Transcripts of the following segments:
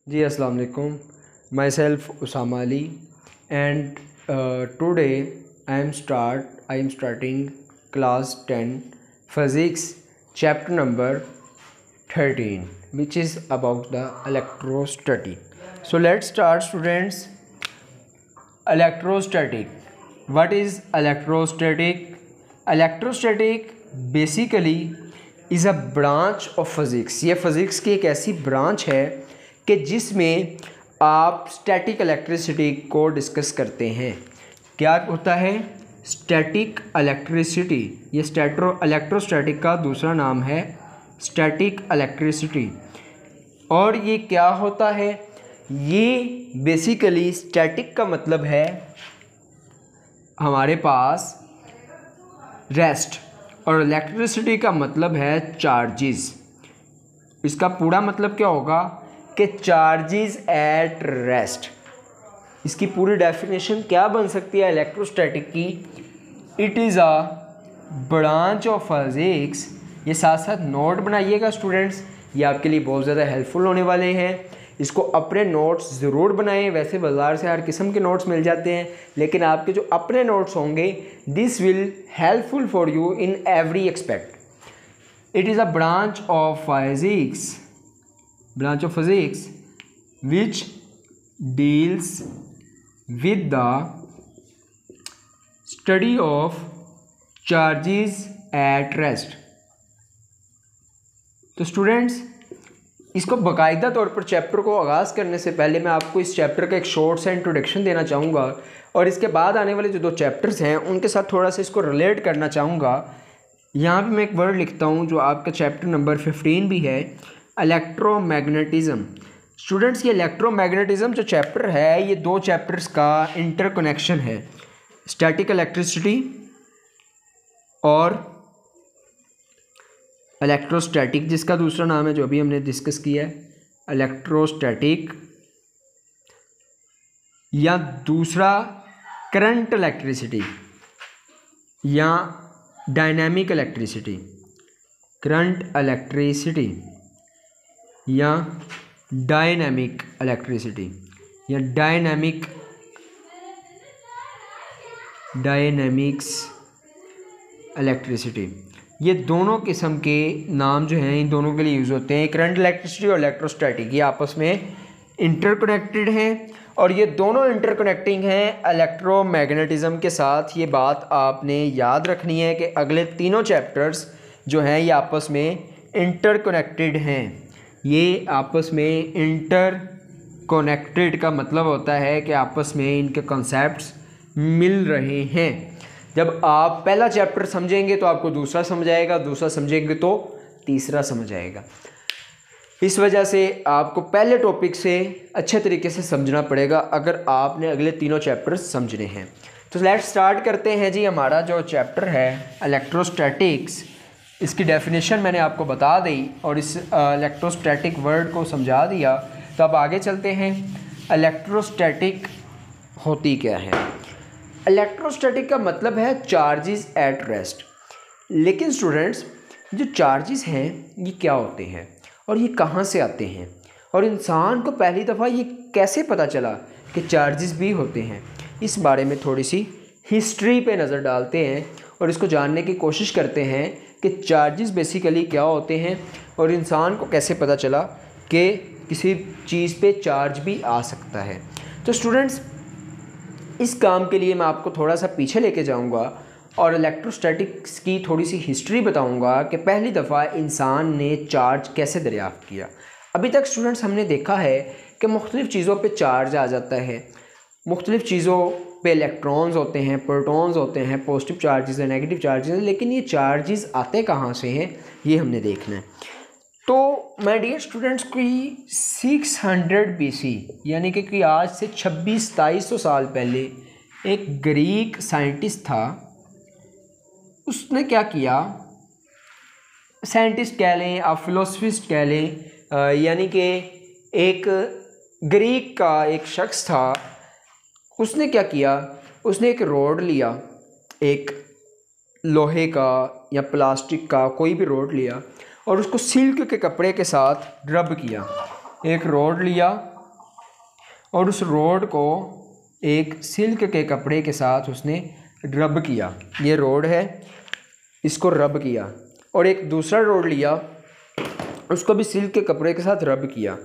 जी अस्सलाम वालेकुम। Myself Usama Ali and today I am starting class 10 physics chapter number 13 which is about the electrostatic. So let's start students. Electrostatic. What is electrostatic? Electrostatic basically is a branch of physics. ये physics की एक ऐसी branch है कि जिसमें आप static electricity को discuss करते हैं। क्या होता है? Static electricity. ये इलेक्ट्रोस्टैटिक का दूसरा नाम है स्टैटिक इलेक्ट्रिसिटी। और ये क्या होता है? ये बेसिकली स्टैटिक का मतलब है हमारे पास रेस्ट और इलेक्ट्रिसिटी का मतलब है चार्जेस। इसका पूरा मतलब क्या होगा कि चार्जेस एट रेस्ट। इसकी पूरी डेफिनेशन क्या बन सकती है इलेक्ट्रोस्टैटिक की? It is a branch of physics. ये साथ साथ नोट बनाइएगा स्टूडेंट्स, ये आपके लिए बहुत ज़्यादा हेल्पफुल होने वाले हैं। इसको अपने नोट्स ज़रूर बनाएं। वैसे बाज़ार से हर किस्म के नोट्स मिल जाते हैं, लेकिन आपके जो अपने नोट्स होंगे this will helpful for you in every expect. It is a branch of physics which deals with the study of charges at rest। तो स्टूडेंट्स, इसको बाकायदा तौर पर चैप्टर को आगाज़ करने से पहले मैं आपको इस चैप्टर का एक शॉर्ट सा इंट्रोडक्शन देना चाहूँगा और इसके बाद आने वाले जो दो चैप्टर्स हैं उनके साथ थोड़ा सा इसको रिलेट करना चाहूँगा। यहाँ पे मैं एक वर्ड लिखता हूँ जो आपका चैप्टर नंबर 15 भी है, इलेक्ट्रोमैग्नेटिज़म। स्टूडेंट्स, ये इलेक्ट्रोमैग्नेटिज़म जो चैप्टर है ये दो चैप्टर्स का इंटरकनेक्शन है, स्टैटिक इलेक्ट्रिसिटी और इलेक्ट्रोस्टैटिक, जिसका दूसरा नाम है जो अभी हमने डिस्कस किया है इलेक्ट्रोस्टैटिक, या दूसरा करंट इलेक्ट्रिसिटी या डायनामिक इलेक्ट्रिसिटी, करंट इलेक्ट्रिसिटी या डायनामिक इलेक्ट्रिसिटी या डायनेमिक्स इलेक्ट्रिसिटी। ये दोनों किस्म के नाम जो हैं इन दोनों के लिए यूज़ होते हैं। करंट इलेक्ट्रिसिटी और इलेक्ट्रोस्टैटिक ये आपस में इंटरकनेक्टेड हैं और ये दोनों इंटरकनेक्टिंग हैं इलेक्ट्रोमैग्नेटिज़म के साथ। ये बात आपने याद रखनी है कि अगले तीनों चैप्टर्स जो हैं ये आपस में इंटरकनेक्टेड हैं। ये आपस में इंटरकनेक्टेड का मतलब होता है कि आपस में इनके कॉन्सेप्ट्स मिल रहे हैं। जब आप पहला चैप्टर समझेंगे तो आपको दूसरा समझ आएगा, दूसरा समझेंगे तो तीसरा समझ आएगा। इस वजह से आपको पहले टॉपिक से अच्छे तरीके से समझना पड़ेगा अगर आपने अगले तीनों चैप्टर्स समझने हैं। तो लेट्स स्टार्ट करते हैं जी। हमारा जो चैप्टर है इलेक्ट्रोस्टैटिक्स, इसकी डेफिनेशन मैंने आपको बता दी और इस इलेक्ट्रोस्टैटिक वर्ड को समझा दिया। तो अब आगे चलते हैं, इलेक्ट्रोस्टैटिक होती क्या है? इलेक्ट्रोस्टैटिक का मतलब है चार्जेस एट रेस्ट। लेकिन स्टूडेंट्स, जो चार्जेस हैं ये क्या होते हैं और ये कहाँ से आते हैं और इंसान को पहली दफ़ा ये कैसे पता चला कि चार्जेस भी होते हैं? इस बारे में थोड़ी सी हिस्ट्री पे नज़र डालते हैं और इसको जानने की कोशिश करते हैं कि चार्जेस बेसिकली क्या होते हैं और इंसान को कैसे पता चला कि किसी चीज़ पे चार्ज भी आ सकता है। तो स्टूडेंट्स, इस काम के लिए मैं आपको थोड़ा सा पीछे लेके जाऊंगा और इलेक्ट्रोस्टैटिक्स की थोड़ी सी हिस्ट्री बताऊंगा कि पहली दफ़ा इंसान ने चार्ज कैसे दरियाफ़्त किया। अभी तक स्टूडेंट्स हमने देखा है कि मुख्तलिफ़ चीज़ों पे चार्ज आ जाता है, मुख्तलिफ़ चीज़ों पे इलेक्ट्रॉन्स होते हैं, प्रोटॉन्स होते हैं, पॉजिटिव चार्जेस हैं, नेगेटिव चार्जेस हैं, लेकिन ये चार्जेस आते कहाँ से हैं ये हमने देखना है। तो माय डियर स्टूडेंट्स, कोई 600 BC यानी कि आज से 2600-2700 साल पहले एक ग्रीक साइंटिस्ट था। उसने क्या किया, साइंटिस्ट कह लें आप, फिलोसफिस्ट कह लें, यानी कि एक ग्रीक का एक शख्स था। उसने क्या किया, उसने एक रोड लिया, एक लोहे का या प्लास्टिक का कोई भी रोड लिया और उसको सिल्क के कपड़े के साथ रब किया। एक रोड लिया और उस रोड को एक सिल्क के कपड़े के साथ उसने रब किया। ये रोड है, इसको रब किया, और एक दूसरा रोड लिया, उसको भी सिल्क के कपड़े के साथ रब किया।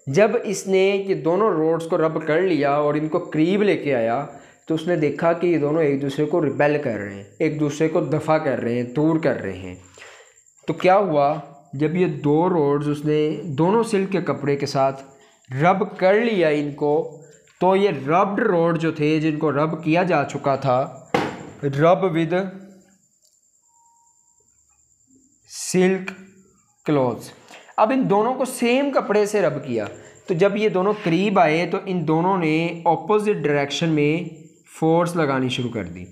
जब इसने ये दोनों रोड्स को रब कर लिया और इनको करीब लेके आया तो उसने देखा कि ये दोनों एक दूसरे को रिपेल कर रहे हैं, एक दूसरे को दफ़ा कर रहे हैं, दूर कर रहे हैं। तो क्या हुआ, जब ये दो रोड्स उसने दोनों सिल्क के कपड़े के साथ रब कर लिया इनको, तो ये रब्ड रोड जो थे, जिनको रब किया जा चुका था, रब विद सिल्क क्लॉथ्स, अब इन दोनों को सेम कपड़े से रब किया। तो जब ये दोनों करीब आए तो इन दोनों ने ऑपोजिट डायरेक्शन में फोर्स लगानी शुरू कर दी।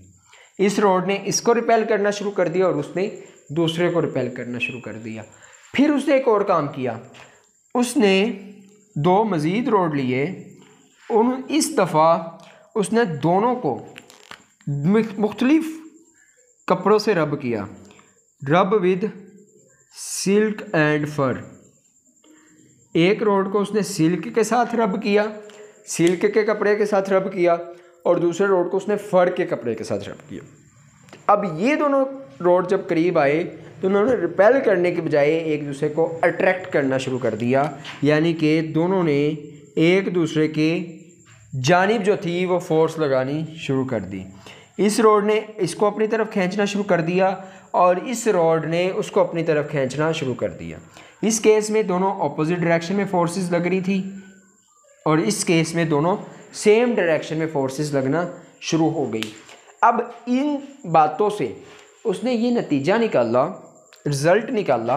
इस रोड ने इसको रिपेल करना शुरू कर दिया और उसने दूसरे को रिपेल करना शुरू कर दिया। फिर उसने एक और काम किया, उसने दो मज़ीद रोड लिए, इस दफ़ा उसने दोनों को मुख्तलिफ कपड़ों से रब किया। रब विद सिल्क एंड फर, एक रोड को उसने सिल्क के साथ रब किया, सिल्क के कपड़े के साथ रब किया, और दूसरे रोड को उसने फर के कपड़े के साथ रब किया। अब ये दोनों रोड जब करीब आए तो उन्होंने रिपेल करने के बजाय एक दूसरे को अट्रैक्ट करना शुरू कर दिया, यानी कि दोनों ने एक दूसरे के जानिब जो थी वो फोर्स लगानी शुरू कर दी। इस रोड ने इसको अपनी तरफ खींचना शुरू कर दिया और इस रोड ने उसको अपनी तरफ खींचना शुरू कर दिया। इस केस में दोनों ऑपोजिट डायरेक्शन में फोर्सेस लग रही थी और इस केस में दोनों सेम डायरेक्शन में फोर्सेस लगना शुरू हो गई। अब इन बातों से उसने ये नतीजा निकाला, रिज़ल्ट निकाला।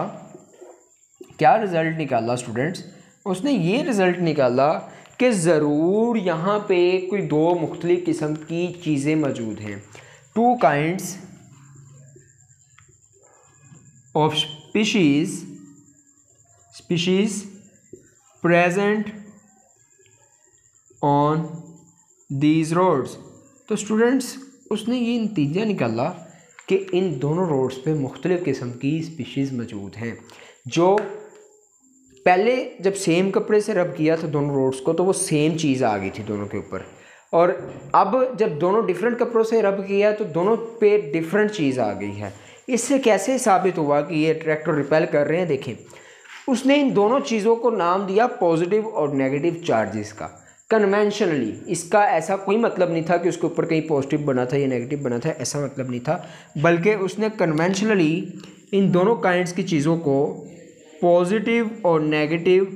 क्या रिज़ल्ट निकाला स्टूडेंट्स? उसने ये रिज़ल्ट निकाला कि ज़रूर यहाँ पे कोई दो मुख्तलिफ किस्म की चीज़ें मौजूद हैं। Two kinds of species present on these rods. तो स्टूडेंट्स उसने ये नतीजा निकाला कि इन दोनों रोड्स पे मुख्तलिफ़ किस्म की स्पीशीज़ मौजूद हैं। जो पहले जब सेम कपड़े से रब किया था दोनों रोड्स को तो वो सेम चीज़ आ गई थी दोनों के ऊपर, और अब जब दोनों डिफरेंट कपड़ों से रब किया तो दोनों पे डिफरेंट चीज़ आ गई है। इससे कैसे साबित हुआ कि ये अट्रैक्ट और रिपेल कर रहे हैं? देखें, उसने इन दोनों चीज़ों को नाम दिया पॉजिटिव और नेगेटिव चार्जेस का। कन्वेंशनली इसका ऐसा कोई मतलब नहीं था कि उसके ऊपर कहीं पॉजिटिव बना था या नेगेटिव बना था, ऐसा मतलब नहीं था, बल्कि उसने कन्वेंशनली इन दोनों काइंड्स की चीज़ों को पॉजिटिव और नेगेटिव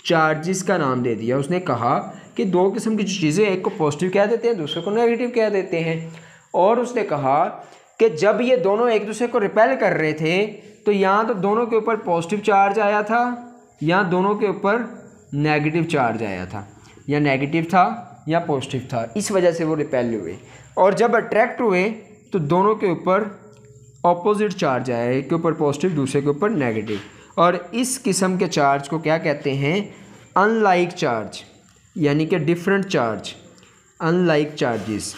चार्जेस का नाम दे दिया। उसने कहा कि दो किस्म की चीज़ें, एक को पॉजिटिव कह देते हैं, दूसरे को नेगेटिव कह देते हैं। और उसने कहा कि जब ये दोनों एक दूसरे को रिपेल कर रहे थे तो यहाँ तो दोनों के ऊपर पॉजिटिव चार्ज आया था, यहाँ दोनों के ऊपर नेगेटिव चार्ज आया था, या नेगेटिव था या पॉजिटिव था, इस वजह से वो रिपेल हुए। और जब अट्रैक्ट हुए तो दोनों के ऊपर ऑपोजिट चार्ज आया, एक के ऊपर पॉजिटिव दूसरे के ऊपर नेगेटिव। और इस किस्म के चार्ज को क्या कहते हैं? अनलाइक चार्ज, यानी कि डिफरेंट चार्ज, अनलाइक चार्जेस।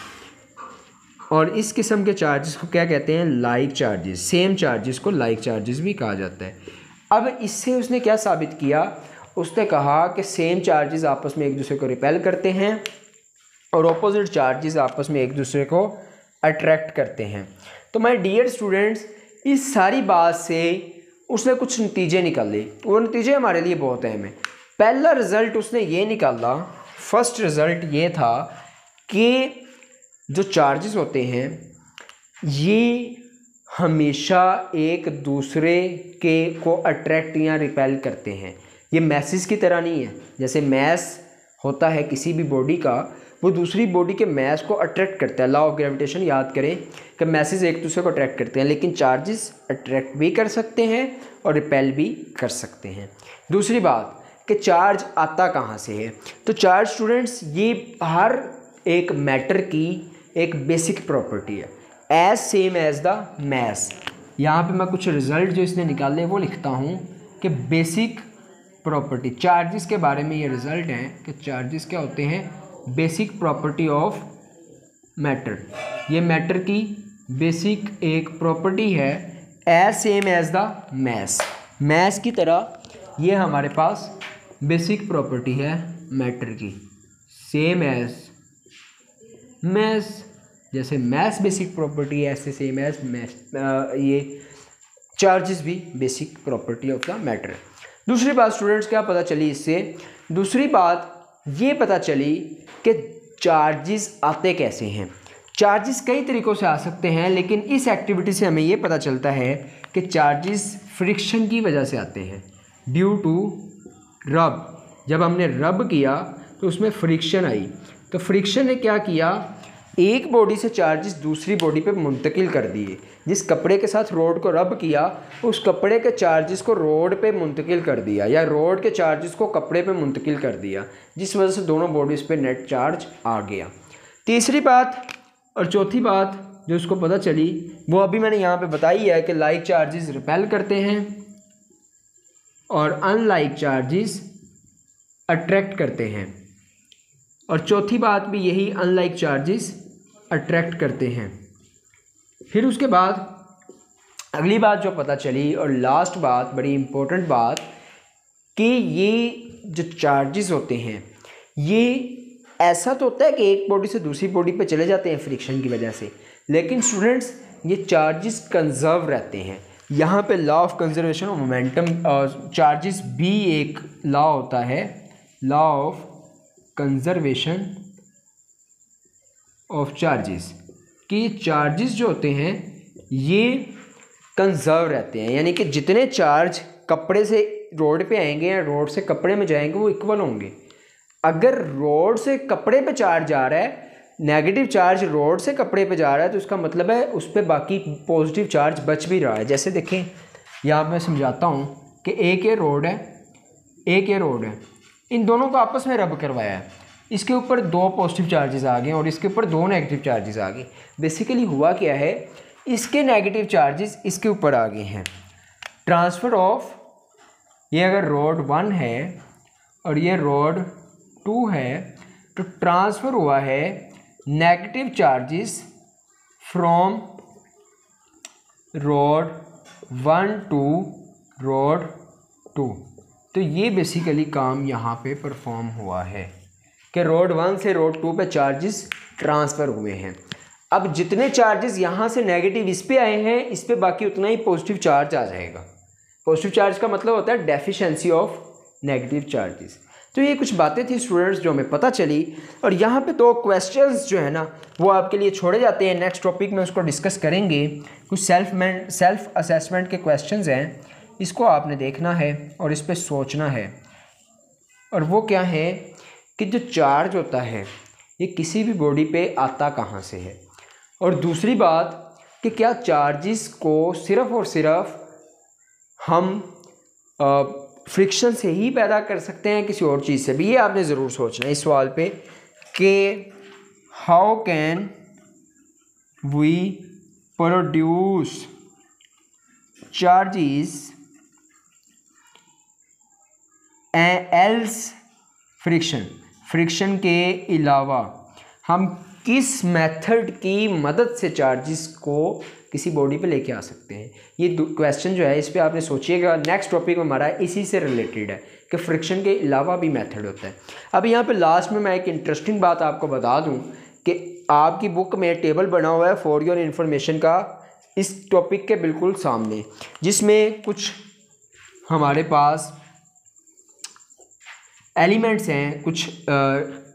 और इस किस्म के चार्जेस को क्या कहते हैं? Like charges. सेम चार्जेस को लाइक चार्जेस भी कहा जाता है। अब इससे उसने क्या साबित किया? उसने कहा कि सेम चार्जेस आपस में एक दूसरे को रिपेल करते हैं और ऑपोजिट चार्जेस आपस में एक दूसरे को अट्रैक्ट करते हैं। तो माय डियर स्टूडेंट्स, इस सारी बात से उसने कुछ नतीजे निकाले। वो नतीजे हमारे लिए बहुत अहम है। पहला रिज़ल्ट उसने ये निकाला, फर्स्ट रिज़ल्ट ये था कि जो चार्जेस होते हैं ये हमेशा एक दूसरे के को अट्रैक्ट या रिपेल करते हैं। ये मैसेज की तरह नहीं है। जैसे मैस होता है किसी भी बॉडी का, वो दूसरी बॉडी के मैस को अट्रैक्ट करता है। लॉ ऑफ ग्रेविटेशन याद करें कि मैसेज एक दूसरे को अट्रैक्ट करते हैं, लेकिन चार्जेस अट्रैक्ट भी कर सकते हैं और रिपेल भी कर सकते हैं। दूसरी बात कि चार्ज आता कहाँ से है? तो चार्ज स्टूडेंट्स ये हर एक मैटर की एक बेसिक प्रॉपर्टी है, as same as the mass. यहाँ पे मैं कुछ रिज़ल्ट जो इसने निकाले वो लिखता हूँ कि बेसिक प्रॉपर्टी चार्जेस के बारे में ये रिज़ल्ट हैं कि चार्जेस क्या होते हैं? Basic property of matter. ये मैटर की बेसिक एक प्रॉपर्टी है, as same as the mass. Mass की तरह ये हमारे पास बेसिक प्रॉपर्टी है मैटर की, सेम एज मैस, जैसे मैस बेसिक प्रॉपर्टी है ऐसे सेम एज मैस ये चार्जेस भी basic property of the matter है। दूसरी बात स्टूडेंट्स क्या पता चली इससे, दूसरी बात ये पता चली कि चार्जेस आते कैसे हैं। चार्जेस कई तरीक़ों से आ सकते हैं, लेकिन इस एक्टिविटी से हमें ये पता चलता है कि चार्जेस फ्रिक्शन की वजह से आते हैं, ड्यू टू रब। जब हमने रब किया तो उसमें फ्रिक्शन आई, तो फ्रिक्शन ने क्या किया, एक बॉडी से चार्जेस दूसरी बॉडी पे मुंतकिल कर दिए। जिस कपड़े के साथ रोड को रब किया उस कपड़े के चार्जेस को रोड पे मुंतकिल कर दिया, या रोड के चार्जेस को कपड़े पे मुंतकिल कर दिया, जिस वजह से दोनों बॉडीज़ पे नेट चार्ज आ गया। तीसरी बात और चौथी बात जो उसको पता चली वो अभी मैंने यहाँ पे बताई है कि लाइक चार्जेस रिपेल करते हैं और अनलाइक चार्जेस अट्रैक्ट करते हैं, और चौथी बात भी यही, अनलाइक चार्जेस अट्रैक्ट करते हैं। फिर उसके बाद अगली बात जो पता चली और लास्ट बात, बड़ी इम्पोर्टेंट बात, कि ये जो चार्जेस होते हैं ये ऐसा तो होता है कि एक बॉडी से दूसरी बॉडी पे चले जाते हैं फ्रिक्शन की वजह से, लेकिन स्टूडेंट्स ये चार्जेस कंजर्व रहते हैं। यहाँ पे law of conservation of momentum charges भी एक लॉ होता है, law of conservation of charges, कि चार्जेस जो होते हैं ये कंजर्व रहते हैं, यानी कि जितने चार्ज कपड़े से रोड पे आएंगे या रोड से कपड़े में जाएंगे वो इक्वल होंगे। अगर रोड से कपड़े पे चार्ज जा रहा है, नेगेटिव चार्ज रोड से कपड़े पे जा रहा है, तो उसका मतलब है उस पर बाकी पॉजिटिव चार्ज बच भी रहा है। जैसे देखें यहाँ मैं समझाता हूँ कि एक ये रोड है, एक ये रोड है, इन दोनों को आपस में रब करवाया है, इसके ऊपर दो पॉजिटिव चार्जेस आ गए और इसके ऊपर दो नेगेटिव चार्जेस आ गए। बेसिकली हुआ क्या है, इसके नेगेटिव चार्जेस इसके ऊपर आ गए हैं। ट्रांसफ़र ऑफ, ये अगर रोड 1 है और ये रोड 2 है, तो ट्रांसफ़र हुआ है negative charges from rod 1 to rod 2। तो ये बेसिकली काम यहाँ पे परफॉर्म हुआ है कि रोड 1 से रोड 2 पे चार्जेस ट्रांसफ़र हुए हैं। अब जितने चार्जेस यहाँ से नेगेटिव इस पे आए हैं, इस पे बाकी उतना ही पॉजिटिव चार्ज आ जाएगा। पॉजिटिव चार्ज का मतलब होता है डेफिशिएंसी ऑफ नेगेटिव चार्जेस। तो ये कुछ बातें थी स्टूडेंट्स जो हमें पता चली, और यहाँ पे तो क्वेश्चंस जो है ना वो आपके लिए छोड़े जाते हैं। नेक्स्ट टॉपिक में उसको डिस्कस करेंगे। कुछ सेल्फ असेसमेंट के क्वेश्चंस हैं, इसको आपने देखना है और इस पर सोचना है। और वो क्या है कि जो चार्ज होता है ये किसी भी बॉडी पे आता कहाँ से है, और दूसरी बात कि क्या चार्जेस को सिर्फ़ और सिर्फ हम फ्रिक्शन से ही पैदा कर सकते हैं, किसी और चीज़ से भी। ये आपने ज़रूर सोचना है इस सवाल पे कि how can we produce charges else friction के अलावा हम किस मेथड की मदद से चार्जेस को किसी बॉडी पे लेके आ सकते हैं। ये क्वेश्चन जो है इस पे आपने सोचिएगा। नेक्स्ट टॉपिक हमारा इसी से रिलेटेड है कि फ्रिक्शन के अलावा भी मेथड होता है। अब यहाँ पे लास्ट में मैं एक इंटरेस्टिंग बात आपको बता दूँ कि आपकी बुक में टेबल बना हुआ है फॉर योर इन्फॉर्मेशन का इस टॉपिक के बिल्कुल सामने, जिसमें कुछ हमारे पास एलिमेंट्स हैं, कुछ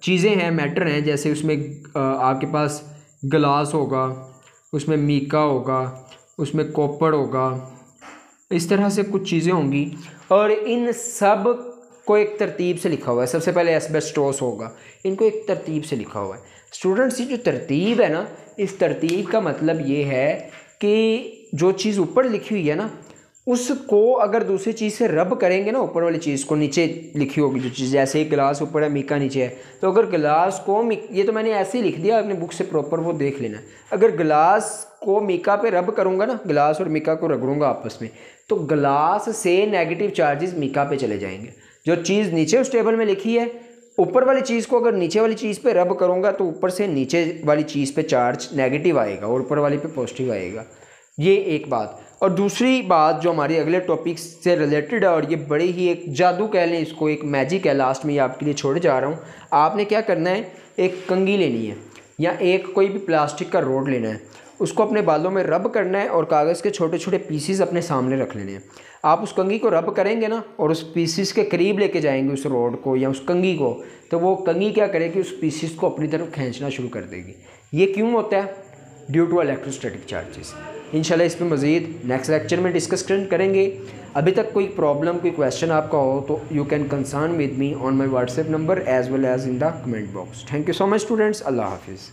चीज़ें हैं, मैटर हैं। जैसे उसमें आपके पास ग्लास होगा, उसमें मीका होगा, उसमें कॉपर होगा, इस तरह से कुछ चीज़ें होंगी, और इन सब को एक तरतीब से लिखा हुआ है। सबसे पहले एस्बेस्टोस होगा, इनको एक तरतीब से लिखा हुआ है। स्टूडेंट्स, ये जो तरतीब है ना, इस तरतीब का मतलब ये है कि जो चीज़ ऊपर लिखी हुई है ना, उसको अगर दूसरी चीज़ से रब करेंगे ना, ऊपर वाली चीज़ को, नीचे लिखी होगी जो चीज़, जैसे ही गिलास ऊपर है मीका नीचे है, तो अगर गिलास को ये तो मैंने ऐसे ही लिख दिया, आपने बुक से प्रॉपर वो देख लेना। अगर गिलास को मीका पे रब करूँगा ना, गिलास और मीका को रगड़ूंगा आपस में, तो गिलास से नेगेटिव चार्जेस मीका पे चले जाएंगे। जो चीज़ नीचे उस टेबल में लिखी है, ऊपर वाली चीज़ को अगर नीचे वाली चीज़ पे रब करूँगा तो ऊपर से नीचे वाली चीज़ पे चार्ज नेगेटिव आएगा और ऊपर वाली पे पॉजिटिव आएगा। ये एक बात। और दूसरी बात जो हमारे अगले टॉपिक से रिलेटेड है, और ये बड़े ही एक जादू कह लें इसको, एक मैजिक है, लास्ट में ये आपके लिए छोड़े जा रहा हूँ। आपने क्या करना है, एक कंघी लेनी है या एक कोई भी प्लास्टिक का रोड लेना है, उसको अपने बालों में रब करना है और कागज़ के छोटे छोटे पीसीस अपने सामने रख लेने हैं। आप उस कंघी को रब करेंगे ना और उस पीसीस के करीब लेके जाएंगे उस रोड को या उस कंघी को, तो वो कंघी क्या करेगी, उस पीसीस को अपनी तरफ खींचना शुरू कर देगी। ये क्यों होता है? Due to electrostatic charges. इंशाल्लाह इस पर मज़ीद नेक्स्ट लेक्चर में डिस्कस करेंगे। अभी तक कोई प्रॉब्लम, कोई क्वेश्चन आपका हो तो you can concern with me on my WhatsApp number as well as in the comment box. Thank you so much students. अल्लाह हाफिज़।